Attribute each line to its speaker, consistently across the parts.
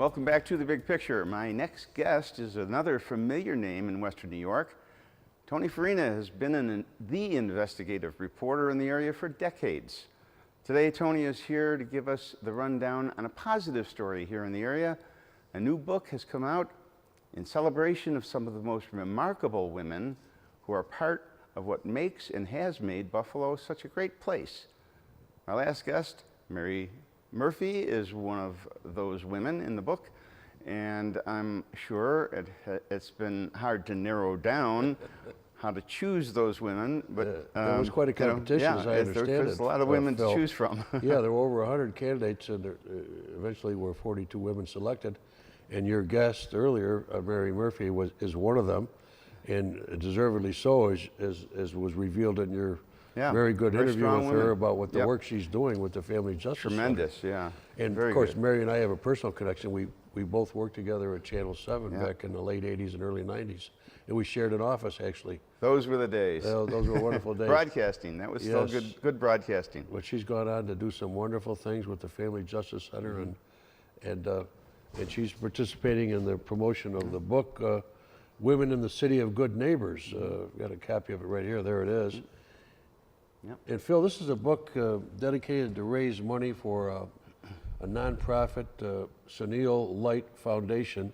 Speaker 1: Welcome back to The Big Picture. My next guest is another familiar name in Western New York. Tony Farina has been the investigative reporter in the area for decades. Today, Tony is here to give us the rundown on a positive story here in the area. A new book has come out in celebration of some of the most remarkable women who are part of what makes and has made Buffalo such a great place. My last guest, Mary Murphy, is one of those women in the book, and I'm sure it's been hard to narrow down how to choose those women, but
Speaker 2: there was quite a competition, as I understand it.
Speaker 1: There's a lot of women to choose from.
Speaker 2: Yeah, there were over 100 candidates, and there eventually were 42 women selected. And your guest earlier, Mary Murphy, is one of them, and deservedly so, as was revealed in your very good interview with her about what the work she's doing with the Family Justice
Speaker 1: Tremendous,
Speaker 2: Center.
Speaker 1: yeah.
Speaker 2: And
Speaker 1: very
Speaker 2: of course,
Speaker 1: good.
Speaker 2: Mary and I have a personal connection. We both worked together at Channel 7 back in the late 80s and early 90s. And we shared an office, actually.
Speaker 1: Those were the days.
Speaker 2: Those were wonderful days.
Speaker 1: Broadcasting, that was still good broadcasting.
Speaker 2: But she's gone on to do some wonderful things with the Family Justice Center, and she's participating in the promotion of the book, Women in the City of Good Neighbors. Got a copy of it right here. There it is.
Speaker 1: Yep.
Speaker 2: And Phil, this is a book dedicated to raise money for a nonprofit, Sunil Light Foundation,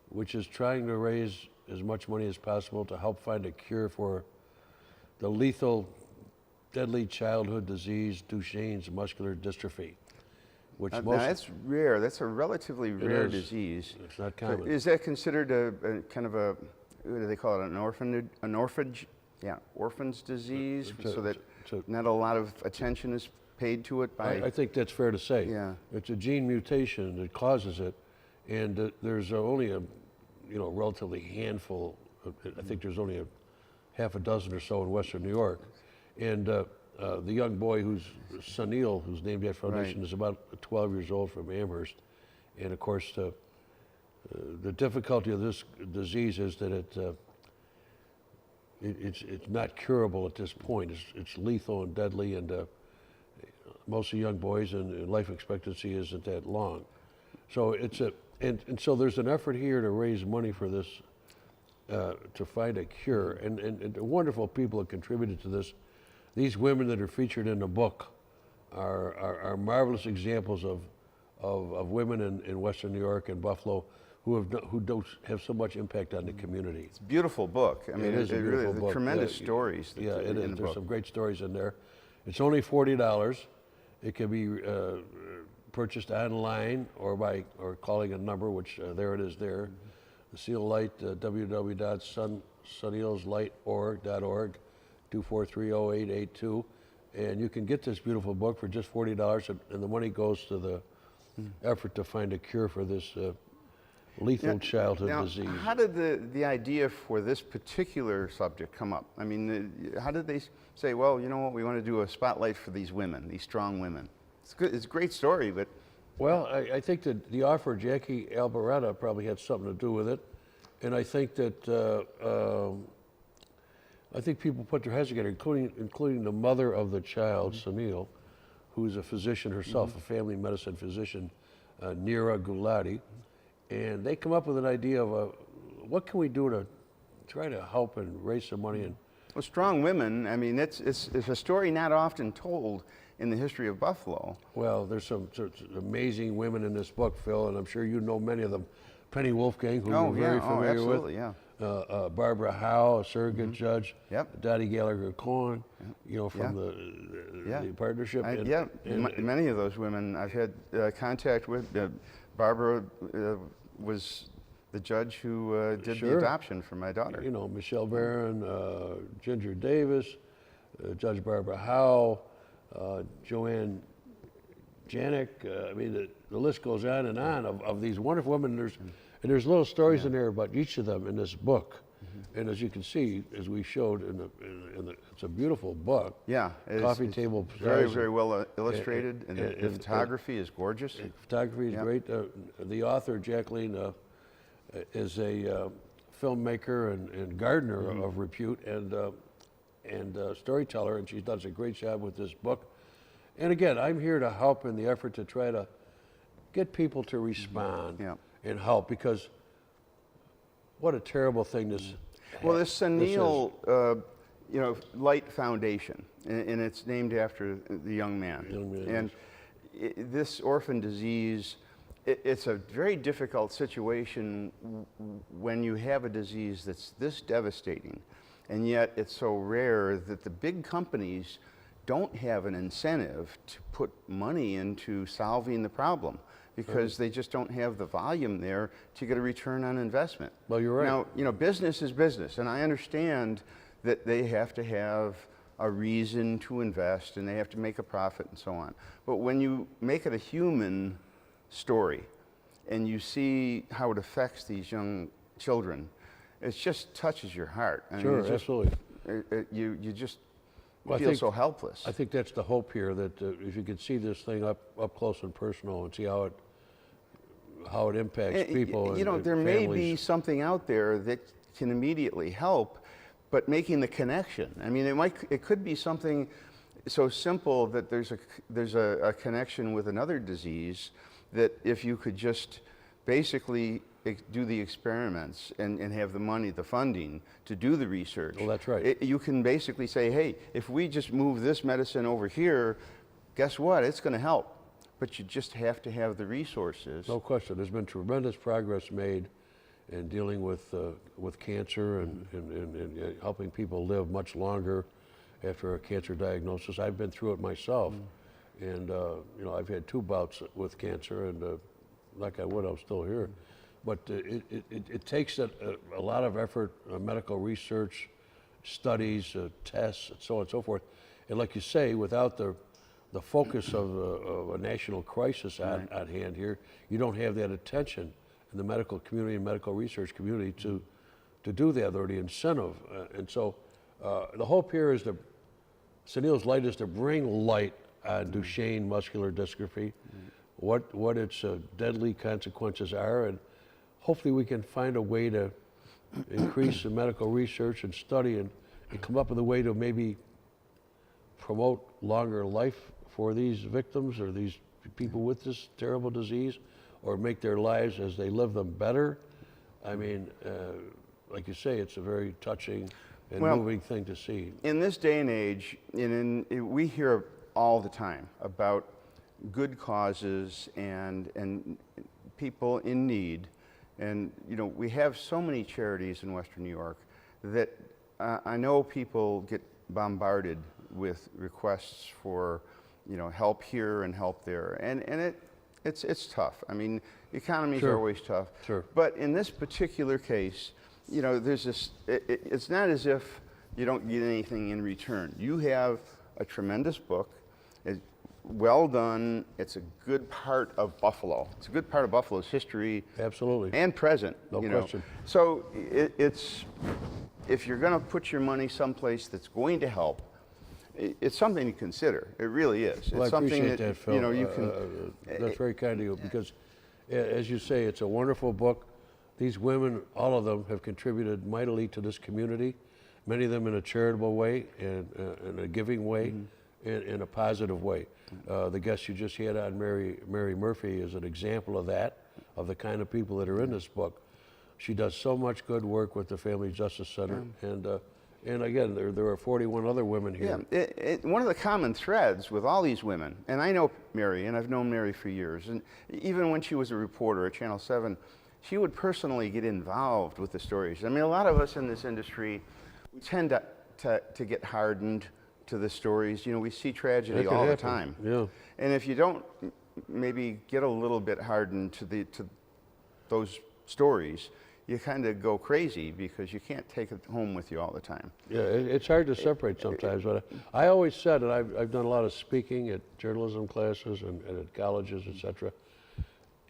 Speaker 2: which is trying to raise as much money as possible to help find a cure for the lethal, deadly childhood disease, Duchenne's muscular dystrophy. Which
Speaker 1: now that's rare. That's a relatively rare disease.
Speaker 2: It's not common.
Speaker 1: So is that considered a kind of a, what do they call it, an orphanage? Yeah, orphan's disease, so that not a lot of attention is paid to it by...
Speaker 2: I think that's fair to say.
Speaker 1: Yeah.
Speaker 2: It's a gene mutation that causes it, and there's only a relatively handful, I think there's only half a dozen or so in Western New York. And the young boy who's Sunil, who's named that foundation, is about 12 years old from Amherst. And of course, the difficulty of this disease is that it's not curable at this point. It's lethal and deadly, and most of young boys and life expectancy isn't that long. So and so there's an effort here to raise money for this, to find a cure, and the wonderful people have contributed to this. These women that are featured in the book are marvelous examples of women in Western New York and Buffalo who don't have so much impact on the community.
Speaker 1: It's a beautiful book. I mean,
Speaker 2: it is a beautiful book.
Speaker 1: Tremendous stories.
Speaker 2: Yeah, it is. There's some great stories in there. It's only $40. It can be purchased online or calling a number, which there it is there. The Seal Light, www.sunilslight.org, 2430882, and you can get this beautiful book for just $40, and the money goes to the effort to find a cure for this lethal childhood disease.
Speaker 1: How did the idea for this particular subject come up? I mean, how did they say, well, you know what, we want to do a spotlight for these women, these strong women? It's good. It's a great story, but...
Speaker 2: Well, I think that the author, Jackie Albaretta, probably had something to do with it. And I think that, I think people put their heads together, including the mother of the child, Sunil, who's a physician herself, a family medicine physician, Neera Gulati. And they come up with an idea of what can we do to try to help and raise some money. And
Speaker 1: well, strong women, I mean, it's a story not often told in the history of Buffalo.
Speaker 2: Well, there's some amazing women in this book, Phil, and I'm sure you know many of them. Penny Wolfgang, who you're very familiar with.
Speaker 1: Yeah.
Speaker 2: Barbara Howe, a surrogate judge.
Speaker 1: Yep.
Speaker 2: Dottie Gallagher-Cohen, from the partnership.
Speaker 1: Many of those women I've had contact with. Barbara was the judge who did the adoption for my daughter.
Speaker 2: You know, Michelle Barron, Ginger Davis, Judge Barbara Howe, Joanne Janik. I mean, the list goes on and on of these wonderful women. And there's little stories in there about each of them in this book. And as you can see, as we showed it's a beautiful book.
Speaker 1: Yeah,
Speaker 2: coffee table.
Speaker 1: Very well illustrated, and the photography is gorgeous.
Speaker 2: The photography is great. The author, Jacqueline, is a filmmaker and gardener of repute, and storyteller, and she does a great job with this book. And again, I'm here to help in the effort to try to get people to respond
Speaker 1: Yeah.
Speaker 2: and help, because what a terrible thing this.
Speaker 1: Well, this
Speaker 2: this
Speaker 1: Sunil, Light Foundation, and it's named after the young man.
Speaker 2: Young man,
Speaker 1: And this orphan disease, it's a very difficult situation when you have a disease that's this devastating, and yet it's so rare that the big companies don't have an incentive to put money into solving the problem, because they just don't have the volume there to get a return on investment.
Speaker 2: Well, you're right.
Speaker 1: Now, business is business, and I understand that they have to have a reason to invest and they have to make a profit and so on. But when you make it a human story and you see how it affects these young children, it just touches your heart. I mean,
Speaker 2: Sure,
Speaker 1: it's just-
Speaker 2: absolutely.
Speaker 1: You just
Speaker 2: Well, I
Speaker 1: feel
Speaker 2: think-
Speaker 1: so helpless.
Speaker 2: I think that's the hope here, that if you could see this thing up close and personal and see how it impacts people. And
Speaker 1: There may be
Speaker 2: families.
Speaker 1: something out there that can immediately help, but making the connection. I mean, it could be something so simple that there's a connection with another disease, that if you could just basically do the experiments and have the money, the funding to do the research.
Speaker 2: Well, that's right.
Speaker 1: You can basically say, hey, if we just move this medicine over here, guess what? It's going to help. But you just have to have the resources.
Speaker 2: No question. There's been tremendous progress made in dealing with cancer and helping people live much longer after a cancer diagnosis. I've been through it myself, and I've had 2 bouts with cancer, and like I would, I'm still here. But it takes a lot of effort, medical research, studies, tests, and so on and so forth. And like you say, without the focus of a national crisis at hand here, you don't have that attention in the medical community and medical research community to do that, or the incentive. And so the hope here is Sunil's Light is to bring light on Duchenne muscular dystrophy, what its deadly consequences are, and hopefully we can find a way to increase the medical research and study and come up with a way to maybe promote longer life for these victims or these people with this terrible disease, or make their lives as they live them better. I mean, like you say, it's a very touching and moving thing to see.
Speaker 1: In this day and age, we hear all the time about good causes and people in need. And, we have so many charities in Western New York that I know people get bombarded with requests for, help here and help there. And it's tough. I mean, economies are always tough.
Speaker 2: Sure.
Speaker 1: But in this particular case, there's this, it's not as if you don't get anything in return. You have a tremendous book. It's well done. It's a good part of Buffalo. It's a good part of Buffalo's history.
Speaker 2: Absolutely.
Speaker 1: And present.
Speaker 2: No question.
Speaker 1: So it's, if you're going to put your money someplace that's going to help, it's something to consider. It really is.
Speaker 2: Well,
Speaker 1: it's
Speaker 2: I
Speaker 1: something
Speaker 2: appreciate that, Phil.
Speaker 1: you can.
Speaker 2: That's very kind of you, because, as you say, it's a wonderful book. These women, all of them, have contributed mightily to this community, many of them in a charitable way and in a giving way, and in a positive way. The guest you just had on, Mary Murphy, is an example of that, of the kind of people that are in this book. She does so much good work with the Family Justice Center, and again, there are 41 other women here.
Speaker 1: Yeah, one of the common threads with all these women, and I know Mary, and I've known Mary for years, and even when she was a reporter at Channel 7, she would personally get involved with the stories. I mean, a lot of us in this industry, we tend to get hardened to the stories. We see tragedy all the time.
Speaker 2: Yeah.
Speaker 1: And if you don't maybe get a little bit hardened to those stories, you kind of go crazy because you can't take it home with you all the time.
Speaker 2: Yeah, it's hard to separate sometimes, but I always said, and I've done a lot of speaking at journalism classes and at colleges, etc.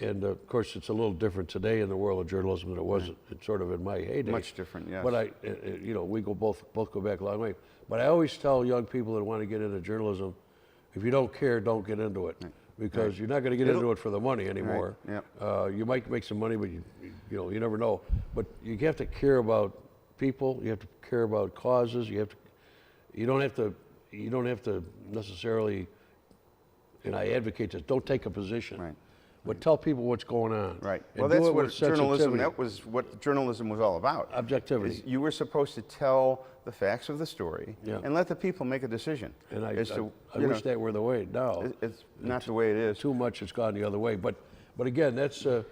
Speaker 2: And of course, it's a little different today in the world of journalism than it was sort of in my heyday.
Speaker 1: Much different, yes.
Speaker 2: But we both go back a long way. But I always tell young people that want to get into journalism, if you don't care, don't get into it. Because you're not going to get into it for the money anymore.
Speaker 1: Right.
Speaker 2: You might make some money, but you never know. But you have to care about people. You have to care about causes. You don't have to necessarily. And I advocate this. Don't take a position.
Speaker 1: Right.
Speaker 2: but tell people what's going on.
Speaker 1: Right.
Speaker 2: And
Speaker 1: Well,
Speaker 2: do
Speaker 1: that's
Speaker 2: it
Speaker 1: what
Speaker 2: with
Speaker 1: journalism,
Speaker 2: sensitivity.
Speaker 1: that was what journalism was all about.
Speaker 2: Objectivity.
Speaker 1: Is you were supposed to tell the facts of the story
Speaker 2: Yeah.
Speaker 1: and let the people make a decision.
Speaker 2: And I
Speaker 1: as to,
Speaker 2: I
Speaker 1: you
Speaker 2: wish
Speaker 1: know,
Speaker 2: that were the way now.
Speaker 1: it's not the way it is.
Speaker 2: Too much has gone the other way. But again, that's, you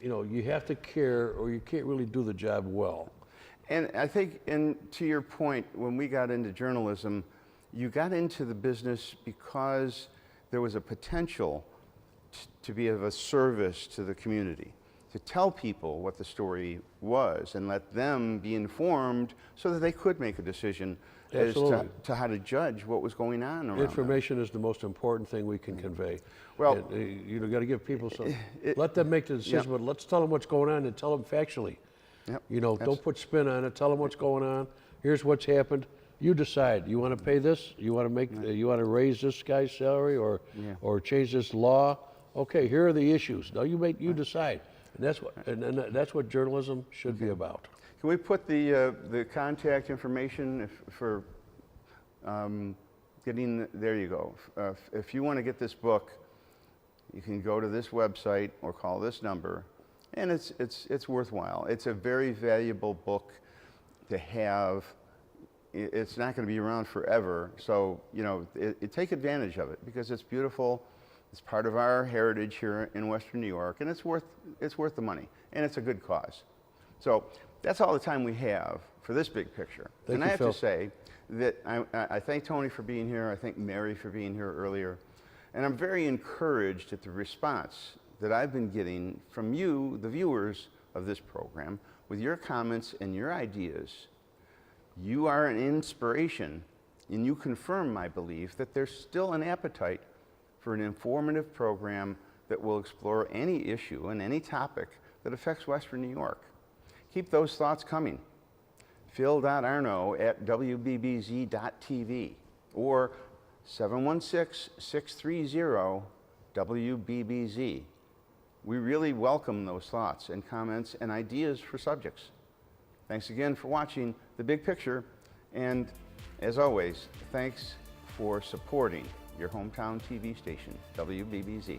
Speaker 2: know, you have to care or you can't really do the job well.
Speaker 1: And I think, and to your point, when we got into journalism, you got into the business because there was a potential to be of a service to the community, to tell people what the story was and let them be informed so that they could make a decision as
Speaker 2: Absolutely.
Speaker 1: to how to judge what was going on around them.
Speaker 2: Information is the most important thing we can convey.
Speaker 1: Well,
Speaker 2: and, you know, got to give people some. Let them make the decision,
Speaker 1: Yep.
Speaker 2: but let's tell them what's going on and tell them factually.
Speaker 1: Yep.
Speaker 2: You know, don't put spin on it. Tell them what's going on. Here's what's happened. You decide. You want to pay this? You want to make? You want to raise this guy's salary or change this law? Okay, here are the issues. Now you decide. And that's what that's what journalism should be about.
Speaker 1: Can we put the contact information for getting, there you go. If you want to get this book, you can go to this website or call this number, and it's worthwhile. It's a very valuable book to have. It's not going to be around forever, so you know, take advantage of it because it's beautiful. It's part of our heritage here in Western New York, and it's worth the money, and it's a good cause. So that's all the time we have for this big picture.
Speaker 2: Thank
Speaker 1: and
Speaker 2: you,
Speaker 1: I have
Speaker 2: Phil.
Speaker 1: to say that I thank Tony for being here. I thank Mary for being here earlier, and I'm very encouraged at the response that I've been getting from you, the viewers of this program, with your comments and your ideas. You are an inspiration, and you confirm my belief that there's still an appetite for an informative program that will explore any issue and any topic that affects Western New York. Keep those thoughts coming. Phil.Arno@WBBZ-TV or 716-630-WBBZ. We really welcome those thoughts and comments and ideas for subjects. Thanks again for watching The Big Picture, and as always, thanks for supporting your hometown TV station, WBBZ.